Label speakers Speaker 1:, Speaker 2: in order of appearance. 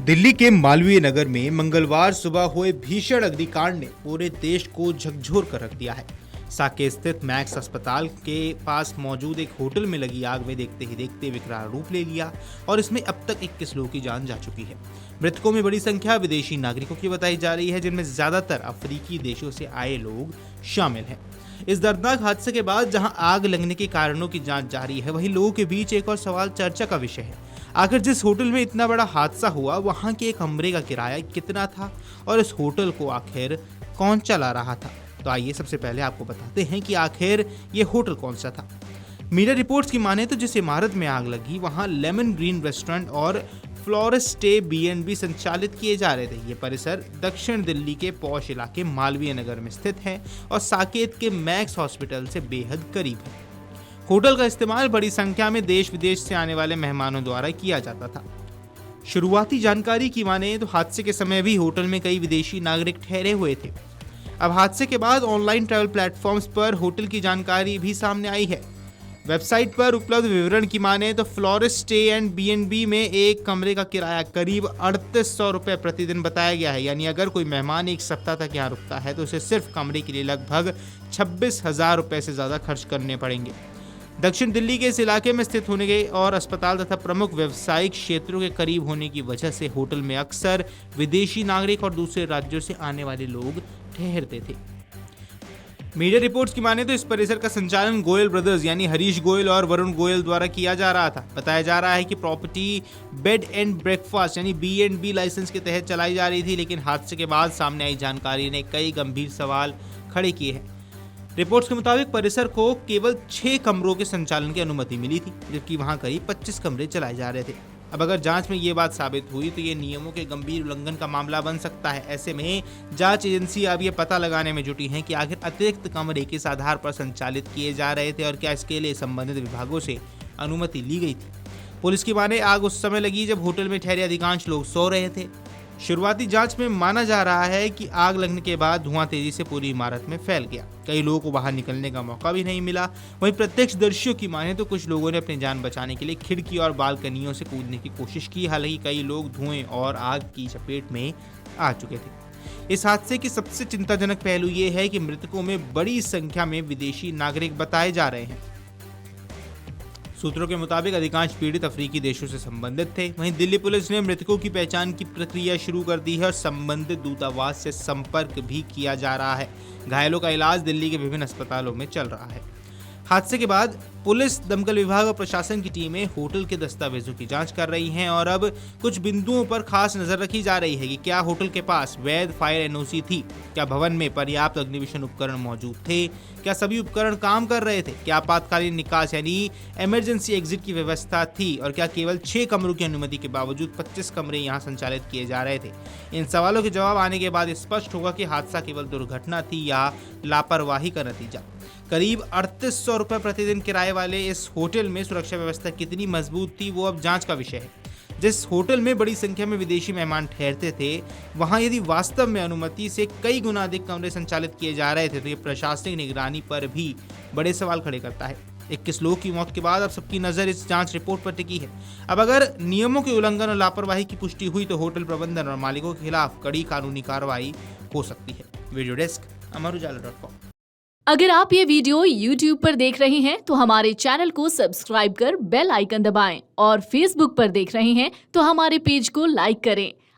Speaker 1: दिल्ली के मालवीय नगर में मंगलवार सुबह हुए भीषण अग्निकांड ने पूरे देश को झकझोर कर रख दिया है। साकेत स्थित मैक्स अस्पताल के पास मौजूद एक होटल में लगी आग में देखते ही देखते विकराल रूप ले लिया और इसमें अब तक 21 लोगों की जान जा चुकी है। मृतकों में बड़ी संख्या विदेशी नागरिकों की बताई जा रही है, जिनमें ज्यादातर अफ्रीकी देशों से आए लोग शामिल हैं। इस दर्दनाक हादसे के बाद जहां आग लगने के कारणों की जांच जारी है, वहीं लोगों के बीच एक और सवाल चर्चा का विषय है। आखिर जिस होटल में इतना बड़ा हादसा हुआ, वहां के कमरे का किराया कितना था और इस होटल को आखिर कौन चला रहा था? तो आइए सबसे पहले आपको बताते हैं कि आखिर ये होटल कौन सा था। मीडिया रिपोर्ट्स की माने तो जिस इमारत में आग लगी वहां लेमन ग्रीन रेस्टोरेंट और फ्लोरेस्ट स्टे B&B संचालित किए जा रहे थे। ये परिसर दक्षिण दिल्ली के पॉश इलाके मालवीय नगर में स्थित है और साकेत के मैक्स हॉस्पिटल से बेहद करीब है। होटल का इस्तेमाल बड़ी संख्या में देश विदेश से आने वाले मेहमानों द्वारा किया जाता था। शुरुआती जानकारी की माने तो हादसे के समय भी होटल में कई विदेशी नागरिक ठहरे हुए थे। अब हादसे के बाद ऑनलाइन ट्रैवल प्लेटफॉर्म्स पर होटल की जानकारी भी सामने आई है। वेबसाइट पर उपलब्ध विवरण की माने तो फ्लोरेस्ट स्टे एंड B&B में एक कमरे का किराया करीब 3800 रुपये प्रतिदिन बताया गया है। यानी अगर कोई मेहमान एक सप्ताह तक यहाँ रुकता है तो उसे सिर्फ कमरे के लिए लगभग 26,000 रुपये से ज़्यादा खर्च करने पड़ेंगे। दक्षिण दिल्ली के इस इलाके में स्थित होने के और अस्पताल तथा प्रमुख व्यावसायिक क्षेत्रों के करीब होने की वजह से होटल में अक्सर विदेशी नागरिक और दूसरे राज्यों से आने वाले लोग ठहरते थे। मीडिया रिपोर्ट्स की माने तो इस परिसर का संचालन गोयल ब्रदर्स यानी हरीश गोयल और वरुण गोयल द्वारा किया जा रहा था। बताया जा रहा है कि प्रॉपर्टी बेड एंड ब्रेकफास्ट यानी B&B लाइसेंस के तहत चलाई जा रही थी, लेकिन हादसे के बाद सामने आई जानकारी ने कई गंभीर सवाल खड़े किए हैं। रिपोर्ट्स के मुताबिक परिसर को केवल 6 कमरों के संचालन की अनुमति मिली थी, जबकि वहां करीब 25 कमरे चलाए जा रहे थे। अब अगर जांच में ये बात साबित हुई तो ये नियमों के गंभीर उल्लंघन का मामला बन सकता है। ऐसे में जांच एजेंसी अब ये पता लगाने में जुटी हैं कि आखिर अतिरिक्त कमरे किस आधार पर संचालित किए जा रहे थे और क्या इसके लिए संबंधित विभागों से अनुमति ली गई थी। पुलिस की माने आग उस समय लगी जब होटल में ठहरे अधिकांश लोग सो रहे थे। शुरुआती जांच में माना जा रहा है कि आग लगने के बाद धुआं तेजी से पूरी इमारत में फैल गया। कई लोगों को बाहर निकलने का मौका भी नहीं मिला। वहीं प्रत्यक्षदर्शियों की माने तो कुछ लोगों ने अपनी जान बचाने के लिए खिड़की और बालकनियों से कूदने की कोशिश की। हालांकि कई लोग धुएं और आग की चपेट में आ चुके थे। इस हादसे की सबसे चिंताजनक पहलू ये है कि मृतकों में बड़ी संख्या में विदेशी नागरिक बताए जा रहे हैं। सूत्रों के मुताबिक अधिकांश पीड़ित अफ्रीकी देशों से संबंधित थे। वहीं दिल्ली पुलिस ने मृतकों की पहचान की प्रक्रिया शुरू कर दी है और संबंधित दूतावास से संपर्क भी किया जा रहा है। घायलों का इलाज दिल्ली के विभिन्न अस्पतालों में चल रहा है। हादसे के बाद पुलिस, दमकल विभाग और प्रशासन की टीमें होटल के दस्तावेजों की जांच कर रही हैं और अब कुछ बिंदुओं पर खास नजर रखी जा रही है कि क्या होटल के पास वैध फायर NOC थी, क्या भवन में पर्याप्त अग्निशमन उपकरण मौजूद थे, क्या सभी उपकरण काम कर रहे थे, क्या आपातकालीन निकास यानी इमरजेंसी एग्जिट की व्यवस्था थी और क्या केवल 6 कमरों की अनुमति के बावजूद 25 कमरे यहाँ संचालित किए जा रहे थे। इन सवालों के जवाब आने के बाद स्पष्ट होगा कि हादसा केवल दुर्घटना थी या लापरवाही का नतीजा। करीब 3800 रुपये प्रतिदिन किराए वाले इस होटल में सुरक्षा व्यवस्था कितनी मजबूत थी, वो अब जांच का विषय है। जिस होटल में बड़ी संख्या में विदेशी मेहमान ठहरते थे, वहां यदि वास्तव में अनुमति से कई गुना अधिक कमरे संचालित किए जा रहे थे तो ये प्रशासनिक निगरानी पर भी बड़े सवाल खड़े करता है। 21 लोगों की मौत के बाद अब सबकी नज़र इस जांच रिपोर्ट पर टिकी है। अब अगर नियमों के उल्लंघन और लापरवाही की पुष्टि हुई तो होटल प्रबंधन और मालिकों के खिलाफ कड़ी कानूनी कार्रवाई हो सकती है। Video desk amarujala.com।
Speaker 2: अगर आप ये वीडियो YouTube पर देख रहे हैं तो हमारे चैनल को सब्सक्राइब कर बेल आइकन दबाएं और Facebook पर देख रहे हैं तो हमारे पेज को लाइक करें।